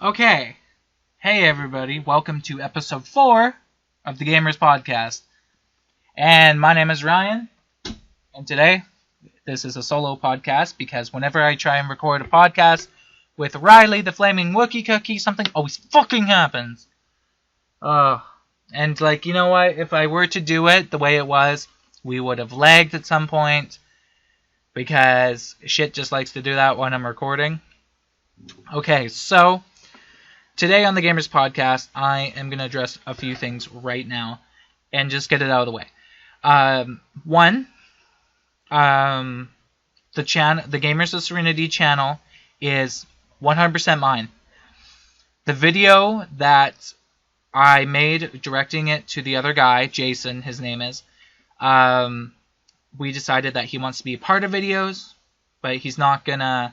Okay. Hey, everybody. Welcome to episode 4 of the Gamers Podcast. And my name is Ryan. And today, this is a solo podcast because whenever I try and record a podcast with Riley, the Flaming Wookie Cookie, something always fucking happens. And, you know what? If I were to do it the way it was, we would have lagged at some point because shit just likes to do that when I'm recording. Okay, so today on the Gamers Podcast, I am going to address a few things right now and just get it out of the way. One, the Gamers of Serenity channel is 100% mine. The video that I made directing it to the other guy, Jason, his name is, we decided that he wants to be a part of videos, but he's not going to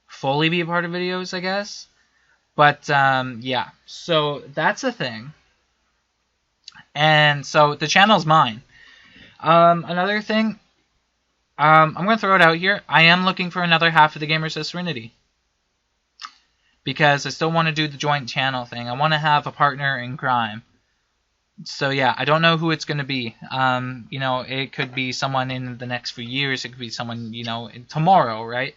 fully be a part of videos, I guess. But, yeah, so that's a thing. And so the channel's mine. Another thing, I'm going to throw it out here. I am looking for another half of the Gamers of Serenity. Because I still want to do the joint channel thing. I want to have a partner in crime. So, yeah, I don't know who it's going to be. It could be someone in the next few years. It could be someone, tomorrow, right?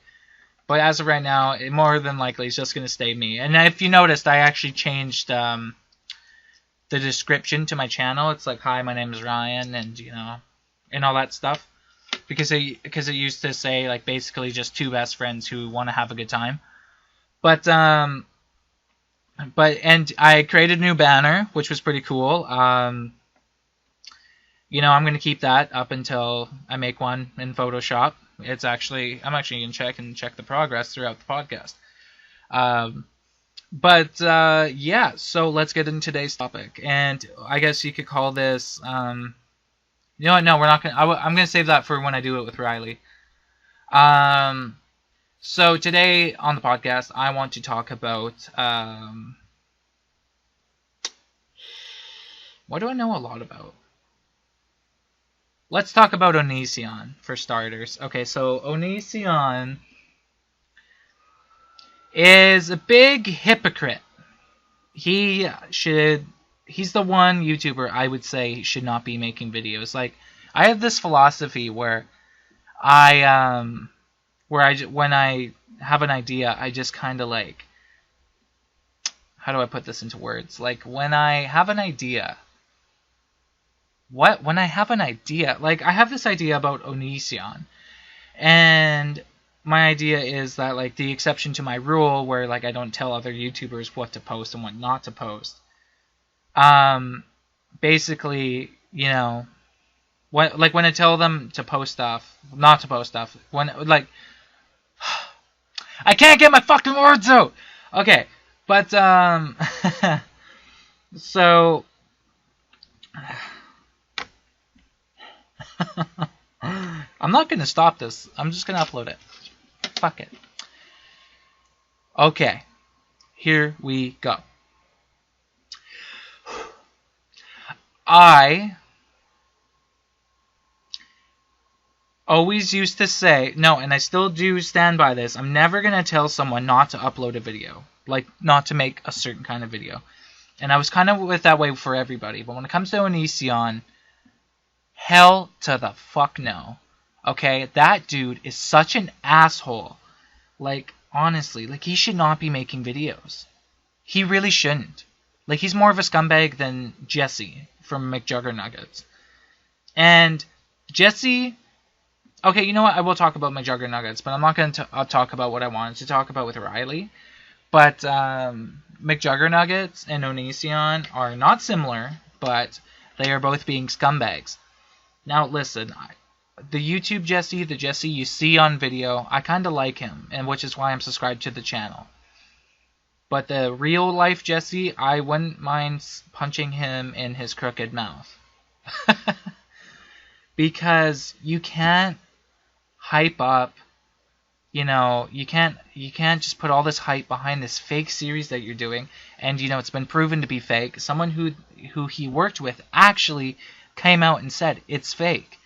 But as of right now, it more than likely is just going to stay me. And if you noticed, I actually changed the description to my channel. It's like, hi, my name is Ryan, and, and all that stuff. Because it used to say, basically just two best friends who want to have a good time. But I created a new banner, which was pretty cool. I'm going to keep that up until I make one in Photoshop. I'm actually going to check the progress throughout the podcast. Yeah, so let's get into today's topic. And I guess you could call this, you know what, no, we're not going to, I'm going to save that for when I do it with Riley. So today on the podcast, I want to talk about, what do I know a lot about? Let's talk about Onision, for starters. Okay, so Onision is a big hypocrite. He's the one YouTuber I would say should not be making videos. I have this philosophy where when I have an idea, I just kind of how do I put this into words? When I have an idea, I have this idea about Onision, and my idea is that, the exception to my rule, where, I don't tell other YouTubers what to post and what not to post, basically, when I tell them to post stuff, not to post stuff, I can't get my fucking words out! Okay, but, so, I'm not going to stop this. I'm just going to upload it. Fuck it. Okay. Here we go. I always used to say, no, and I still do stand by this, I'm never going to tell someone not to upload a video. Not to make a certain kind of video. And I was kind of with that way for everybody. But when it comes to Onision, hell to the fuck no. Okay? That dude is such an asshole. Honestly, he should not be making videos. He really shouldn't. He's more of a scumbag than Jesse from McJuggernuggets. And Jesse, okay, you know what? I will talk about McJuggernuggets, but I'm not going to talk about what I wanted to talk about with Riley. But McJuggernuggets and Onision are not similar, but they are both being scumbags. Now, listen, the YouTube Jesse, the Jesse you see on video, I kind of like him, and which is why I'm subscribed to the channel. But the real life Jesse, I wouldn't mind punching him in his crooked mouth. Because you can't hype up, you can't just put all this hype behind this fake series that you're doing, and it's been proven to be fake. Someone who he worked with actually came out and said it's fake.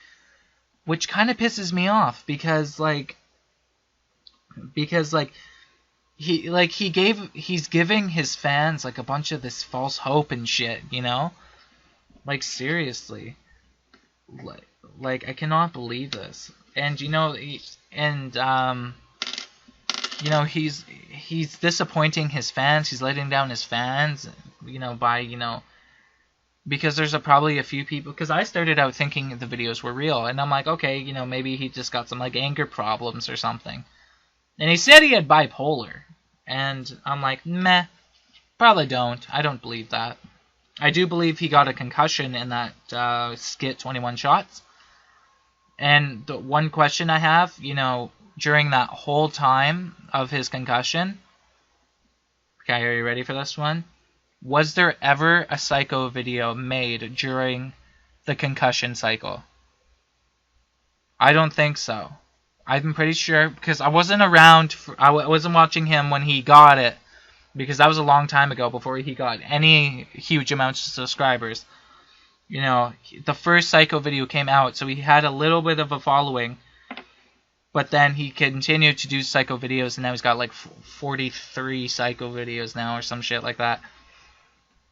Which kind of pisses me off because he's giving his fans like a bunch of this false hope and shit, you know? Like seriously. Like I cannot believe this. And you know, you know, he's disappointing his fans. He's letting down his fans, you know, by, you know, because there's probably a few people, because I started out thinking the videos were real, and I'm like, okay, you know, maybe he just got some like anger problems or something. And he said he had bipolar, and I'm like, meh, probably don't. I don't believe that. I do believe he got a concussion in that skit 21 Shots. And the one question I have, you know, during that whole time of his concussion, okay, are you ready for this one? Was there ever a Psycho video made during the concussion cycle? I don't think so. I'm pretty sure, because I wasn't around, I wasn't watching him when he got it, because that was a long time ago before he got any huge amounts of subscribers. You know, the first Psycho video came out, so he had a little bit of a following, but then he continued to do Psycho videos, and now he's got like 43 Psycho videos now or some shit like that.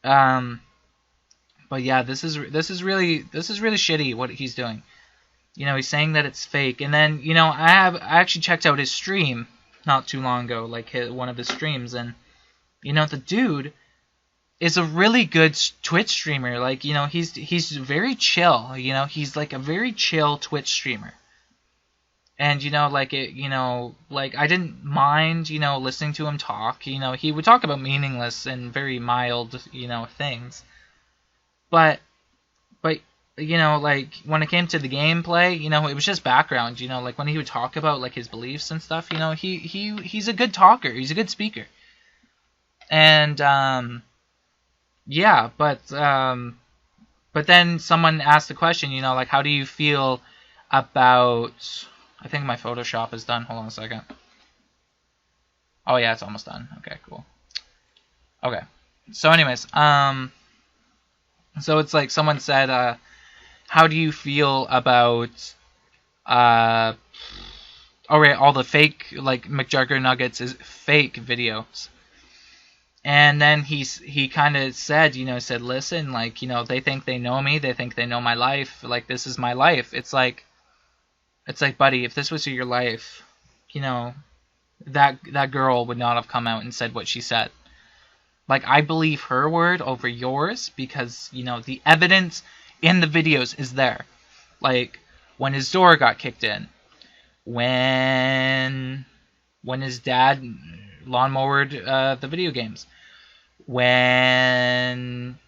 But yeah, this is really shitty what he's doing. You know, he's saying that it's fake, and then, you know, I actually checked out his stream not too long ago, like one of his streams, and you know, the dude is a really good Twitch streamer. Like, you know, he's very chill. You know, he's like a very chill Twitch streamer. And, you know, like, you know, like, I didn't mind, you know, listening to him talk. You know, he would talk about meaningless and very mild, you know, things. But, you know, like, when it came to the gameplay, you know, it was just background. You know, like, when he would talk about, like, his beliefs and stuff, you know, he's a good talker. He's a good speaker. And, yeah, but then someone asked the question, you know, like, how do you feel about... I think my Photoshop is done. Hold on a second. Oh, yeah, it's almost done. Okay, cool. Okay. So anyways, so it's like someone said, how do you feel about, all the fake, like, McJuggernuggets is fake videos? And then he kind of said, you know, listen, like, you know, they think they know me. They think they know my life. Like, this is my life. It's like, buddy, if this was your life, you know, that girl would not have come out and said what she said. Like, I believe her word over yours because, you know, the evidence in the videos is there. Like, when his door got kicked in. When his dad lawnmowered the video games. When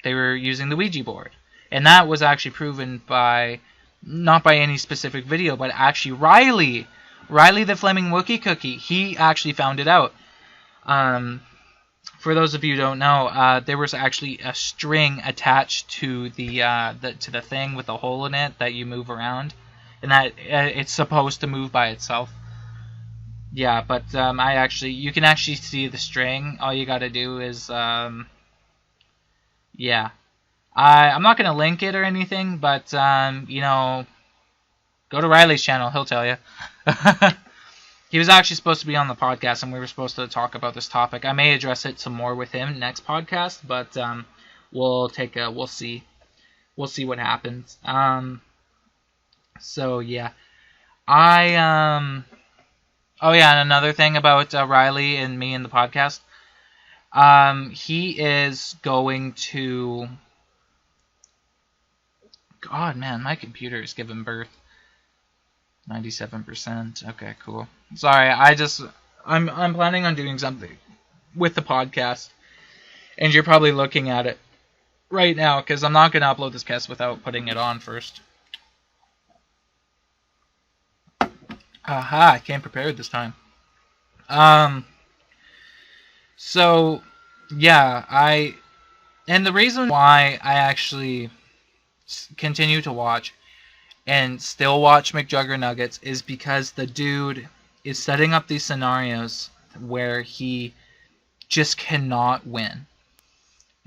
they were using the Ouija board. And that was actually proven by... not by any specific video, but actually Riley the Flaming Wookie Cookie, he actually found it out. For those of you who don't know, there was actually a string attached to the thing with a hole in it that you move around, and that it's supposed to move by itself. Yeah, but you can actually see the string. All you gotta do is yeah. I'm not going to link it or anything, but, you know, go to Riley's channel. He'll tell you. He was actually supposed to be on the podcast, and we were supposed to talk about this topic. I may address it some more with him next podcast, but we'll see. We'll see what happens. So, yeah. Oh, yeah, and another thing about Riley and me and the podcast. He is going to... God, man, my computer is giving birth. 97%. Okay, cool. Sorry, I'm planning on doing something with the podcast, and you're probably looking at it right now because I'm not going to upload this cast without putting it on first. Aha, I came prepared this time. So, yeah, and the reason why I actually continue to watch and still watch McJuggernuggets is because the dude is setting up these scenarios where he just cannot win.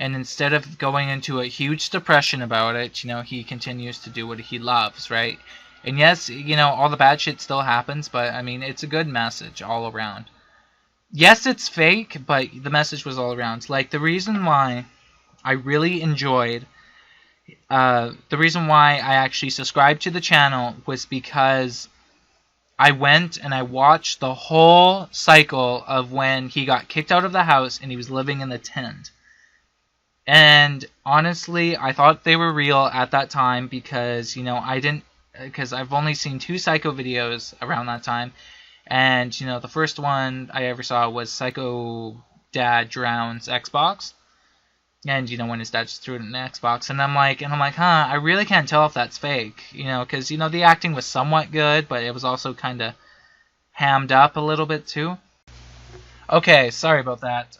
And instead of going into a huge depression about it, you know, he continues to do what he loves, right? And yes, you know, all the bad shit still happens, but I mean, it's a good message all around. yes, it's fake, but the message was all around. Like, the reason why I really enjoyed, the reason why I actually subscribed to the channel was because I went and I watched the whole cycle of when he got kicked out of the house and he was living in the tent. And honestly, I thought they were real at that time because, because I've only seen 2 Psycho videos around that time. And, the first one I ever saw was Psycho Dad Drowns Xbox. And, when his dad just threw it in the Xbox. And I'm like, I really can't tell if that's fake. Because, the acting was somewhat good, but it was also kind of hammed up a little bit too. Okay, sorry about that.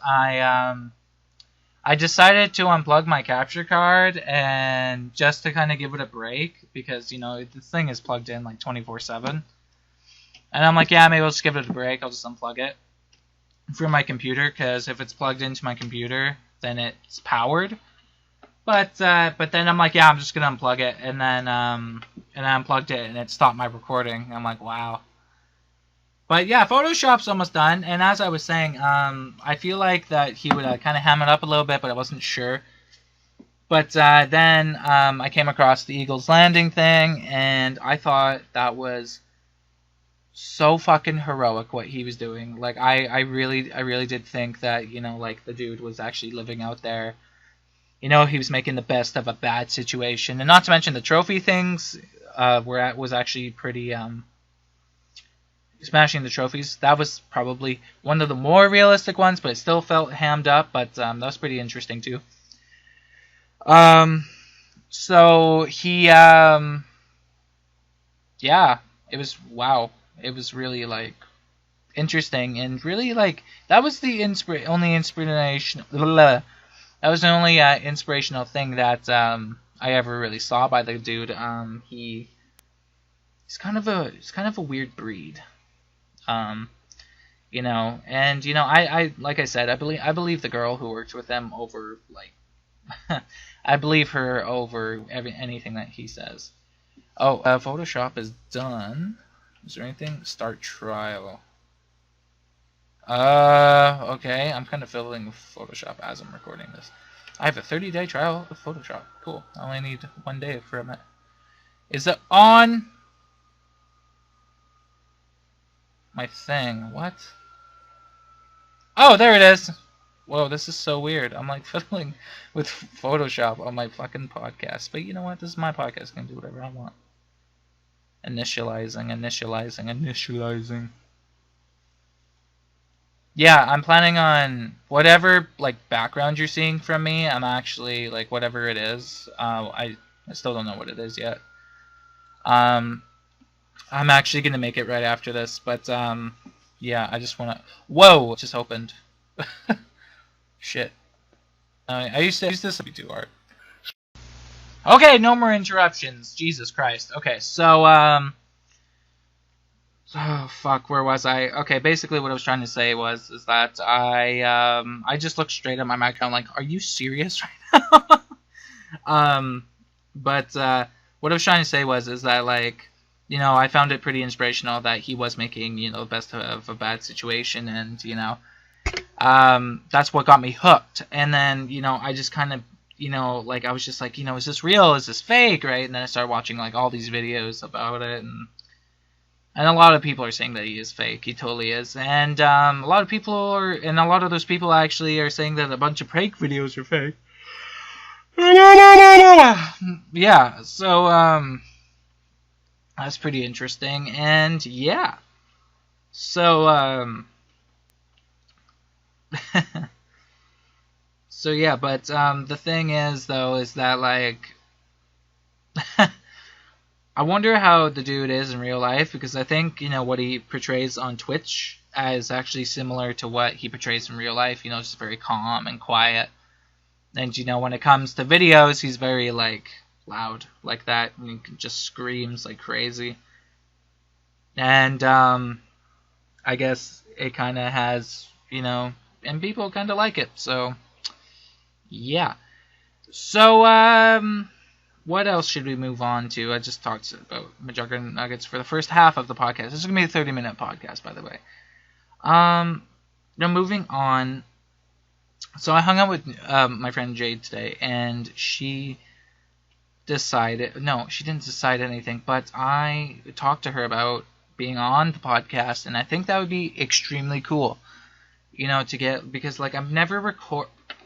I decided to unplug my capture card and just to kind of give it a break because, this thing is plugged in like 24/7. And I'm like, yeah, maybe I'll just give it a break. I'll just unplug it from my computer because if it's plugged into my computer, then it's powered. But then I'm like, yeah, I'm just gonna unplug it, and then I unplugged it and it stopped my recording. I'm like, wow. But yeah, Photoshop's almost done, and as I was saying, I feel like that he would kind of ham it up a little bit, but I wasn't sure. But then I came across the Eagles Landing thing, and I thought that was so fucking heroic what he was doing. Like, I really did think that, like, the dude was actually living out there. He was making the best of a bad situation. And not to mention the trophy things was actually pretty... smashing the trophies. That was probably one of the more realistic ones, but it still felt hammed up. But that was pretty interesting too. So he, yeah, it was wow. It was really like interesting and really like that was the only inspiration. That was the only inspirational thing that I ever really saw by the dude. He's kind of a weird breed. And I like I said, I believe the girl who works with them over like I believe her over anything that he says. Oh, Photoshop is done. Is there anything? Start trial. Okay, I'm kind of filling Photoshop as I'm recording this. I have a 30-day trial of Photoshop. Cool. I only need 1 day for it. Is it on? My thing. What? Oh, there it is. Whoa, this is so weird. I'm like fiddling with Photoshop on my fucking podcast. But you know what? This is my podcast. I can do whatever I want. Initializing. Yeah, I'm planning on whatever like background you're seeing from me. I'm actually like whatever it is. I still don't know what it is yet. I'm actually gonna make it right after this, but yeah, I just wanna. Whoa, it just opened. Shit. I used to use this to do art. Okay, no more interruptions. Jesus Christ. Okay, so oh fuck, where was I? Okay, basically what I was trying to say is that I just looked straight at my microphone like, are you serious right now? But what I was trying to say is that like, I found it pretty inspirational that he was making, the best of a bad situation, and that's what got me hooked. And then, I just kind of, like I was just like, is this real? Is this fake? Right? And then I started watching like all these videos about it, and a lot of people are saying that he is fake. He totally is. And a lot of those people actually are saying that a bunch of prank videos are fake. Yeah, so that's pretty interesting. And yeah, so so yeah, but the thing is though is that like I wonder how the dude is in real life, because I think what he portrays on Twitch is actually similar to what he portrays in real life. Just very calm and quiet. And when it comes to videos, he's very like loud like that, and he just screams like crazy. And I guess it kind of has, and people kind of like it. So yeah. So what else should we move on to? I just talked about Majugger Nuggets for the first half of the podcast. This is gonna be a 30-minute podcast, by the way. Now, moving on. So I hung out with my friend Jade today, and she decided. No, she didn't decide anything, but I talked to her about being on the podcast, and I think that would be extremely cool. To get, because like I've never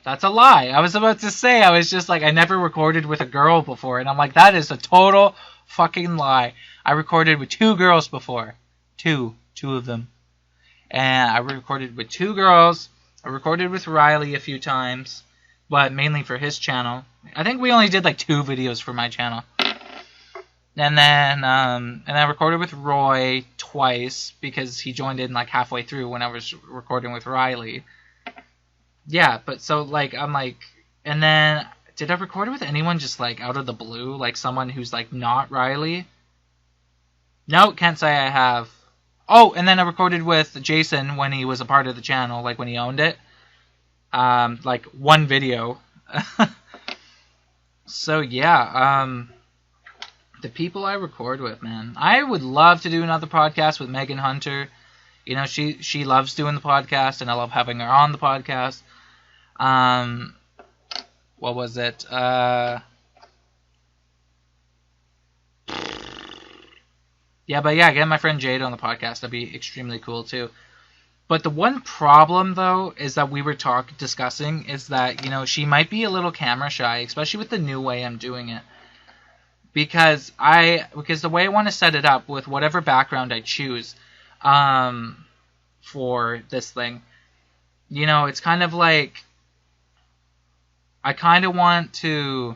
That's a lie. I was about to say, I was just like, I never recorded with a girl before, and I'm like, that is a total fucking lie. I recorded with 2 girls before. Two of them. And I recorded with 2 girls. I recorded with Riley a few times, but mainly for his channel. I think we only did like 2 videos for my channel. And then, and I recorded with Roy twice because he joined in like halfway through when I was recording with Riley. Yeah, but so like, I'm like, and then, did I record with anyone just like out of the blue? Like someone who's like not Riley? No, can't say I have. Oh, and then I recorded with Jason when he was a part of the channel, like when he owned it. Like 1 video. So yeah, the people I record with, man. I would love to do another podcast with Megan Hunter. She loves doing the podcast, and I love having her on the podcast. What was it? Yeah, but yeah, getting my friend Jade on the podcast, that'd be extremely cool too. But the one problem, though, is that we were discussing is that, she might be a little camera shy, especially with the new way I'm doing it. Because the way I want to set it up with whatever background I choose, for this thing, it's kind of like, I kind of want to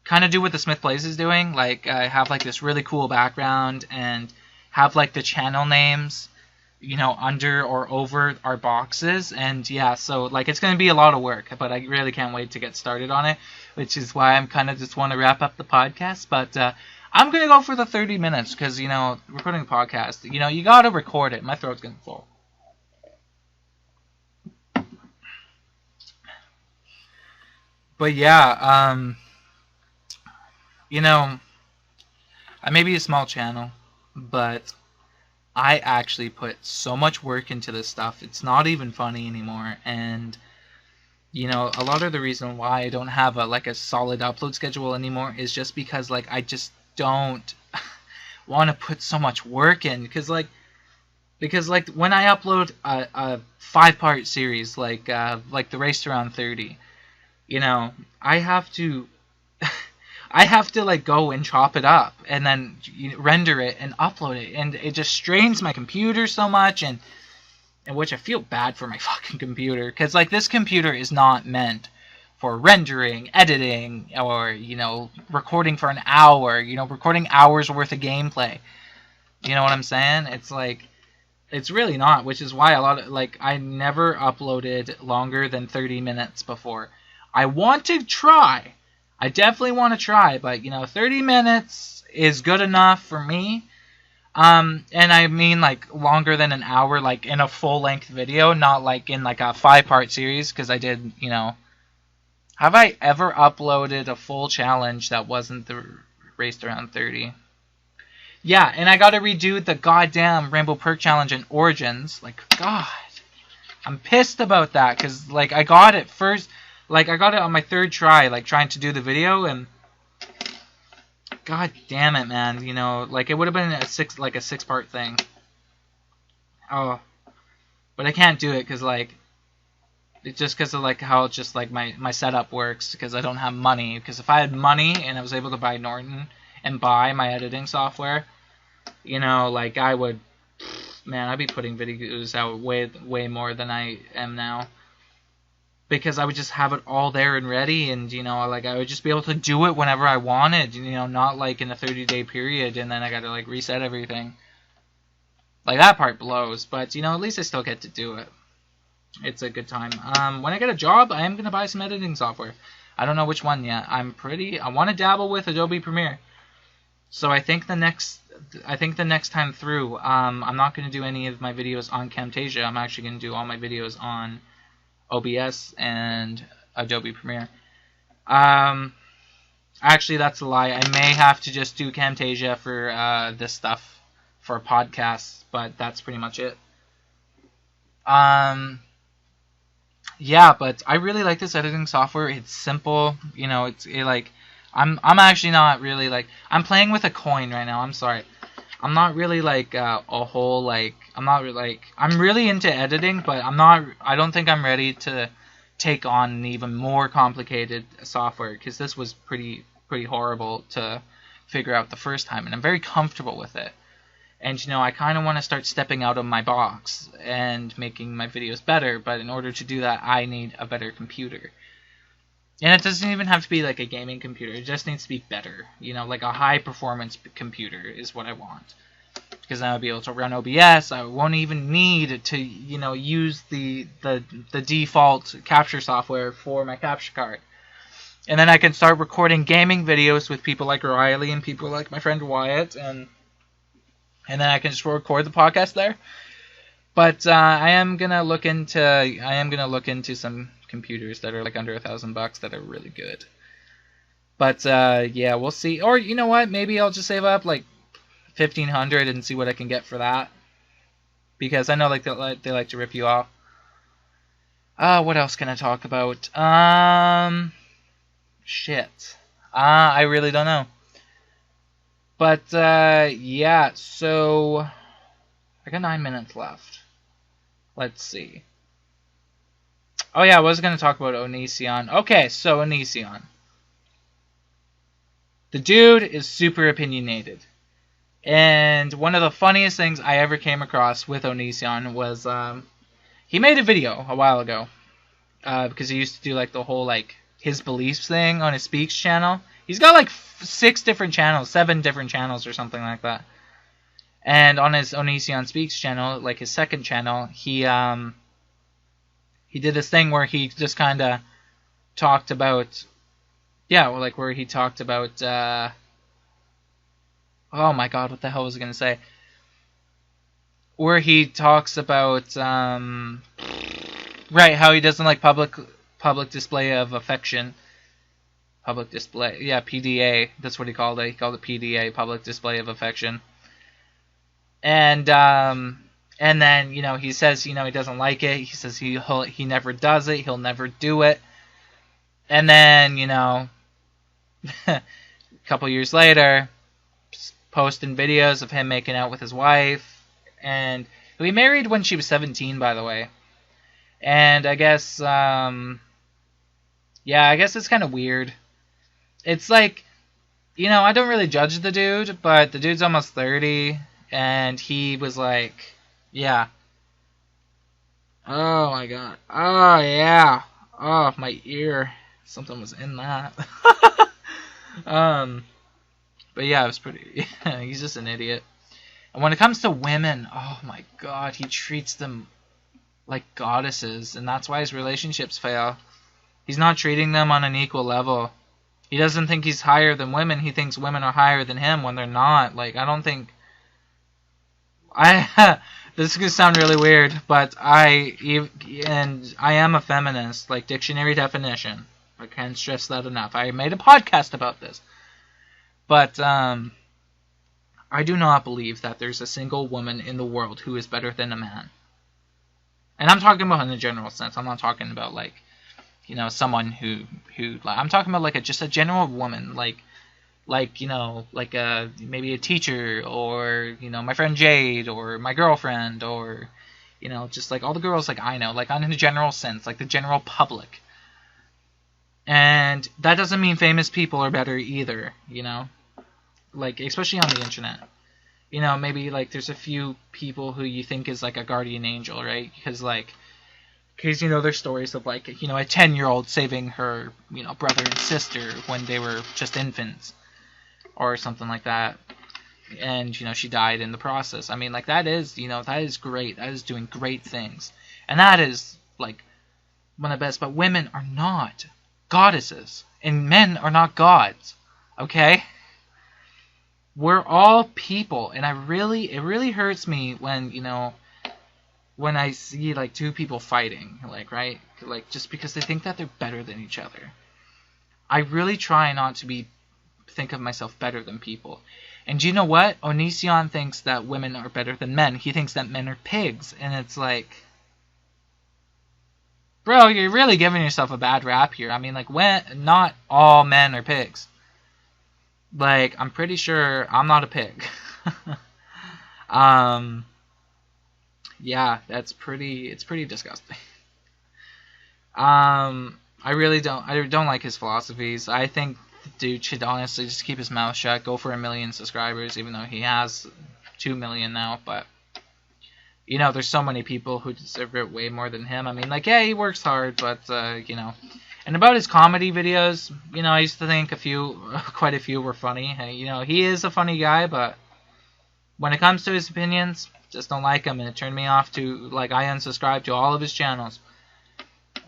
kind of do what the Smith Plays is doing, like have like this really cool background and have like the channel names, under or over our boxes, and yeah, so like it's going to be a lot of work, but I really can't wait to get started on it, which is why I'm kind of just want to wrap up the podcast, but I'm going to go for the 30 minutes, because, recording a podcast, you got to record it. My throat's getting full. But yeah, I may be a small channel, but I actually put so much work into this stuff. It's not even funny anymore. And, a lot of the reason why I don't have a solid upload schedule anymore is just because, like, I just don't want to put so much work in. Because when I upload a 5-part series, like the Race to Round 30, I have to like go and chop it up and then render it and upload it, and it just strains my computer so much, and which I feel bad for my fucking computer, because like this computer is not meant for rendering, editing, or recording for an hour, recording hours worth of gameplay. You know what I'm saying? It's like, it's really not, which is why I never uploaded longer than 30 minutes before. I want to try. I definitely want to try, but 30 minutes is good enough for me. And I mean like longer than an hour, like in a full-length video, not like in like a 5-part series, because I did, have I ever uploaded a full challenge that wasn't the Race Around 30? Yeah, and I gotta redo the goddamn Rainbow Perk Challenge and Origins. Like, God, I'm pissed about that, because like I got it first. Like, I got it on my 3rd try, like, trying to do the video, and god damn it, man, like, it would have been a 6-part thing. Oh, but I can't do it, because, like, it's just because of, like, how just, like, my setup works, because I don't have money, because if I had money, and I was able to buy Norton, and buy my editing software, like, I would, man, I'd be putting videos out way more than I am now. Because I would just have it all there and ready, and like I would just be able to do it whenever I wanted, not like in a 30-day period, and then I gotta like reset everything. Like, that part blows, but at least I still get to do it. It's a good time. When I get a job, I am gonna buy some editing software. I don't know which one yet. I want to dabble with Adobe Premiere. So I think the next time through, I'm not gonna do any of my videos on Camtasia. I'm actually gonna do all my videos on OBS and Adobe Premiere. Actually, that's a lie. I may have to just do Camtasia for this stuff for podcasts, but that's pretty much it. Yeah, but I really like this editing software. It's simple, like I'm actually not really like I'm playing with a coin right now. I'm sorry. I'm not really like a whole like I'm not really, like I'm really into editing, but I don't think I'm ready to take on an even more complicated software because this was pretty horrible to figure out the first time, and I'm very comfortable with it. And I kind of want to start stepping out of my box and making my videos better, but in order to do that, I need a better computer. And it doesn't even have to be like a gaming computer. It just needs to be better. Like a high performance computer is what I want. Because then I'll be able to run OBS. I won't even need to, use the default capture software for my capture card. And then I can start recording gaming videos with people like Riley and people like my friend Wyatt, and then I can just record the podcast there. But I am gonna look into some computers that are like under $1,000 that are really good. But yeah, we'll see. Or you know what? Maybe I'll just save up like $1,500 and see what I can get for that. Because I know like they like to rip you off. What else can I talk about? Shit. I really don't know. But yeah, so I got 9 minutes left. Let's see. Oh yeah, I was gonna talk about Onision. Okay, so Onision. The dude is super opinionated. And one of the funniest things I ever came across with Onision was he made a video a while ago. Because he used to do like the whole like his beliefs thing on his Speaks channel. He's got like 7 different channels or something like that. And on his Onision Speaks channel, like his second channel, he did this thing where he just kind of talked about, where he talked about, oh my god, what the hell was I going to say? Where he talks about, right, how he doesn't like public display of affection. Public display, yeah, PDA, that's what he called it. He called it PDA, public display of affection. And then, he says, he doesn't like it. He says he never does it. He'll never do it. And then, a couple years later, posting videos of him making out with his wife. And he married when she was 17, by the way. And I guess, I guess it's kind of weird. It's like, I don't really judge the dude, but the dude's almost 30. And he was like, yeah. Oh my god. Oh yeah. Oh, my ear. Something was in that. But yeah, it was pretty. He's just an idiot. And when it comes to women, oh my god, he treats them like goddesses, and that's why his relationships fail. He's not treating them on an equal level. He doesn't think he's higher than women. He thinks women are higher than him when they're not. Like, I don't think... this is going to sound really weird, but I am a feminist, like dictionary definition. I can't stress that enough. I made a podcast about this. But I do not believe that there's a single woman in the world who is better than a man. And I'm talking about in a general sense. I'm not talking about like, someone who I'm talking about like just a general woman, like maybe a teacher, or my friend Jade, or my girlfriend, or just like all the girls like I know, like on in a general sense, like the general public. And that doesn't mean famous people are better either, like especially on the internet. Maybe like there's a few people who you think is like a guardian angel, right? Because there's stories of like a 10-year-old saving her brother and sister when they were just infants, or something like that, and she died in the process. I mean, like that is that is great. That is doing great things, and that is like one of the best. But women are not goddesses, and men are not gods. Okay, we're all people, and it really hurts me when when I see like two people fighting, like right, like just because they think that they're better than each other. I really try not to think of myself better than people. And you know what? Onision thinks that women are better than men. He thinks that men are pigs, and it's like, bro, you're really giving yourself a bad rap here. I mean, like, when not all men are pigs. Like, I'm pretty sure I'm not a pig. Yeah, it's pretty disgusting. I don't like his philosophies. I think the dude should honestly just keep his mouth shut, go for 1 million subscribers, even though he has 2 million now, but you know, there's so many people who deserve it way more than him. I mean, like, yeah, he works hard, but, you know. And about his comedy videos, you know, I used to think quite a few were funny. You know, he is a funny guy, but when it comes to his opinions, just don't like him, and it turned me off to, like, I unsubscribed to all of his channels.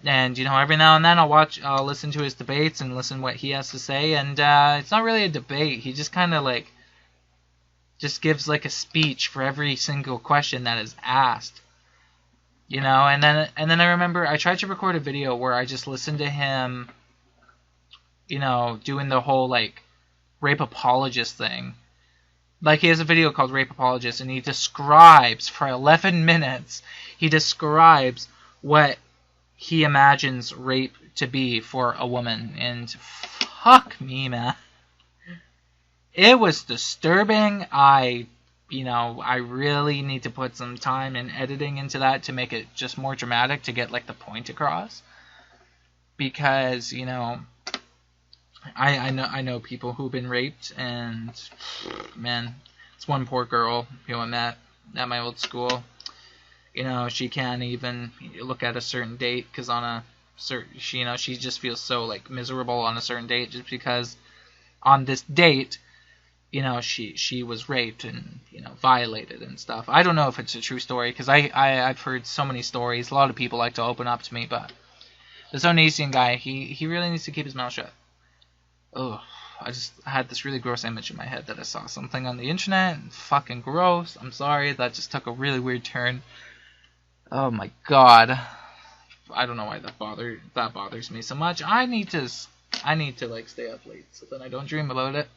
And, you know, every now and then I'll listen to his debates and listen to what he has to say, and it's not really a debate. He just kind of, like, just gives like a speech for every single question that is asked, you know. And then I remember I tried to record a video where I just listened to him, you know, doing the whole like rape apologist thing. Like, he has a video called Rape Apologist, and he describes for 11 minutes, he describes what he imagines rape to be for a woman, and fuck me, man. It was disturbing. I really need to put some time and editing into that to make it just more dramatic, to get like the point across. Because, you know, I know people who've been raped, and man, it's one poor girl who I met at my old school. You know, she can't even look at a certain date because she just feels so like miserable on a certain date just because on this date, you know, she was raped and, you know, violated and stuff. I don't know if it's a true story, because I've heard so many stories. A lot of people like to open up to me, but this Onesian guy, he really needs to keep his mouth shut. Ugh, I had this really gross image in my head that I saw something on the internet, and fucking gross. I'm sorry, that just took a really weird turn. Oh my god. I don't know why that bothers me so much. I need to like stay up late so that I don't dream about it.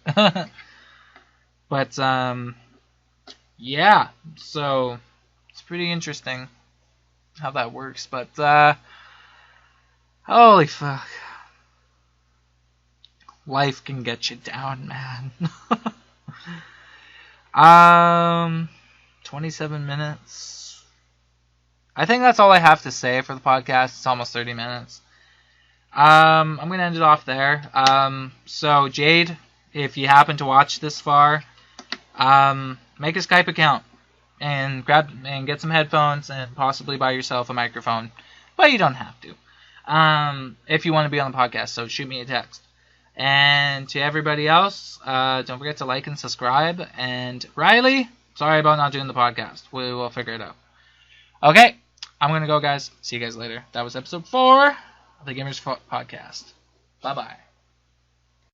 But, yeah, so it's pretty interesting how that works, but, holy fuck. Life can get you down, man. 27 minutes. I think that's all I have to say for the podcast. It's almost 30 minutes. I'm gonna end it off there. So Jade, if you happen to watch this far, make a Skype account and get some headphones and possibly buy yourself a microphone, but you don't have to. If you want to be on the podcast, so shoot me a text. And to everybody else, don't forget to like and subscribe. And Riley, sorry about not doing the podcast. We will figure it out. Okay, I'm gonna go, guys. See you guys later. That was episode 4 of the Gamers Podcast. Bye bye.